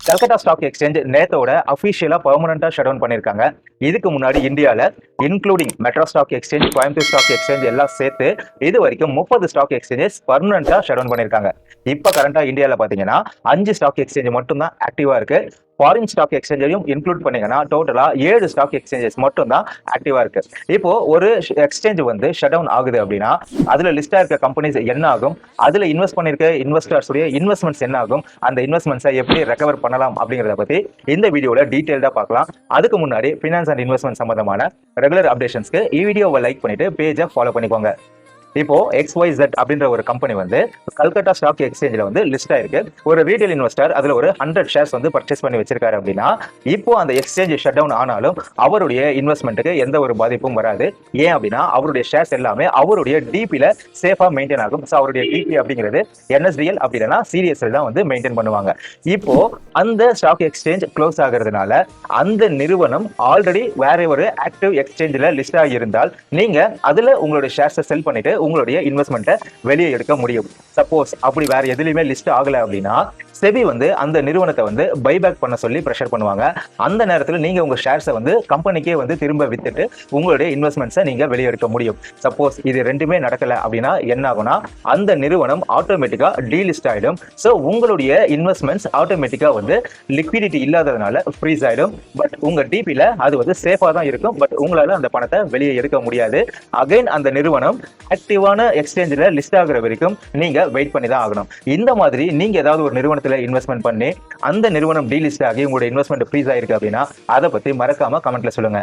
Calcutta stock exchange நேத்தோட அபிஷியலா பெர்மனண்டா ஷட் டவுன் பண்ணிருக்காங்க. இதுக்கு முன்னாடி இந்தியால including metro stock exchange, Coimbatore stock exchange எல்லாம் சேர்த்து இது வரைக்கும் 30 ஸ்டாக் எக்ஸ்சேஞ்சஸ் பெர்மனண்டா ஷட் டவுன் பண்ணிருக்காங்க. இப்ப கரண்டா இந்தியால பாத்தீங்கன்னா 5 ஸ்டாக் எக்ஸ்சேஞ்ச் மட்டும் தான் ஆக்டிவா இருக்கு. ஃபாரின் ஸ்டாக் எக்ஸ்சேஞ்சையும் இன்க்ளூட் பண்ணீங்கன்னா டோட்டலா 7 ஸ்டாக் எக்ஸ்சேஞ்சஸ் மட்டும் தான் ஆக்டிவா இருக்கு. இப்போ ஒரு எக்ஸ்சேஞ்ச் வந்து ஷட் டவுன் ஆகுது அப்படின்னா அதுல லிஸ்டா இருக்க கம்பெனிஸ் என்ன ஆகும், அதுல இன்வெஸ்ட் பண்ணிருக்க இன்வெஸ்டர்ஸ் உடைய இன்வெஸ்ட்மெண்ட்ஸ் என்ன ஆகும், அந்த இன்வெஸ்ட்மெண்ட்ஸை எப்படி ரெக்கவர் பண்ணலாம் அப்படிங்கறத பத்தி இந்த வீடியோல டீடைல்டா பார்க்கலாம். அதுக்கு முன்னாடி ஃபினான்ஸ் அண்ட் இன்வெஸ்ட்மெண்ட் சம்பந்தமான ரெகுலர் அப்டேஷன்ஸ்க்கு இந்த வீடியோவை லைக் பண்ணிட்டு பேஜை ஃபாலோ பண்ணிக்கோங்க. இப்போ XYZ அப்படின்ற ஒரு கம்பெனி வந்து கல்கத்தா ஸ்டாக் எக்ஸ்சேஞ்சில் வந்து லிஸ்ட் ஆயிருக்கு. ஒரு ரீட்டைல் இன்வெஸ்டர் அதுல ஒரு 100 ஷேர்ஸ் வந்து பர்ச்சேஸ் பண்ணி வச்சிருக்காரு அப்படின்னா இப்போ அந்த எக்ஸ்சேஞ்ச் ஷட் டவுன் ஆனாலும் அவருடைய இன்வெஸ்ட்மெண்ட்டுக்கு எந்த ஒரு பாதிப்பும் வராது. ஏன் அப்படின்னா அவருடைய ஷேர்ஸ் எல்லாமே அவருடைய டிபில சேஃபா மெயின்டைன் ஆகும். ஸோ அவருடைய டிபி அப்படிங்கிறது NSDL அப்படின்னா CDSL தான் வந்து மெயின்டைன் பண்ணுவாங்க. இப்போ அந்த ஸ்டாக் எக்ஸ்சேஞ்ச் க்ளோஸ் ஆகிறதுனால அந்த நிறுவனம் ஆல்ரெடி வேற ஒரு ஆக்டிவ் எக்ஸ்சேஞ்சில் லிஸ்ட் ஆகி இருந்தால் நீங்க அதுல உங்களுடைய ஷேர்ஸை செல் பண்ணிட்டு உங்களுடைய இன்வெஸ்ட்மெண்ட்டை வெளியே எடுக்க முடியும். சப்போஸ் அப்படி வேற எதுலையுமே லிஸ்ட் ஆகல அப்படின்னா செபி வந்து அந்த நிறுவனத்தை வந்து பைபேக் பண்ண சொல்லி ப்ரெஷர் பண்ணுவாங்க. அந்த நேரத்தில் நீங்க உங்க ஷேர்ஸை வந்து கம்பெனிக்கே வந்து திரும்ப வித்துட்டு உங்களுடைய இன்வெஸ்ட்மெண்ட்ஸை நீங்க வெளியே எடுக்க முடியும். சப்போஸ் இது ரெண்டுமே நடக்கல அப்படின்னா என்ன ஆகும்னா அந்த நிறுவனம் ஆட்டோமேட்டிக்கா டீலிஸ்ட் ஆயிடும். ஸோ உங்களுடைய இன்வெஸ்ட்மெண்ட்ஸ் ஆட்டோமேட்டிக்கா வந்து லிக்விடிட்டி இல்லாததுனால ஃப்ரீஸ் ஆயிடும். பட் உங்க டிபில அது வந்து சேஃபா தான் இருக்கும். பட் உங்களால அந்த பணத்தை வெளியே எடுக்க முடியாது. அகைன் அந்த நிறுவனம் ஆக்டிவான எக்ஸ்சேஞ்சில் லிஸ்ட் ஆகுற வரைக்கும் நீங்க வெயிட் பண்ணி தான் ஆகணும். இந்த மாதிரி நீங்க ஏதாவது ஒரு நிறுவனத்தில் இன்வெஸ்ட்மெண்ட் பண்ணி அந்த நிறுவனம் டீலிஸ்ட் ஆகி உங்களுடைய இன்வெஸ்ட்மெண்ட் ஃப்ரீஸ் ஆயிருக்கு அப்படின்னா அதை பத்தி மறக்காம கமெண்ட்ல சொல்லுங்க.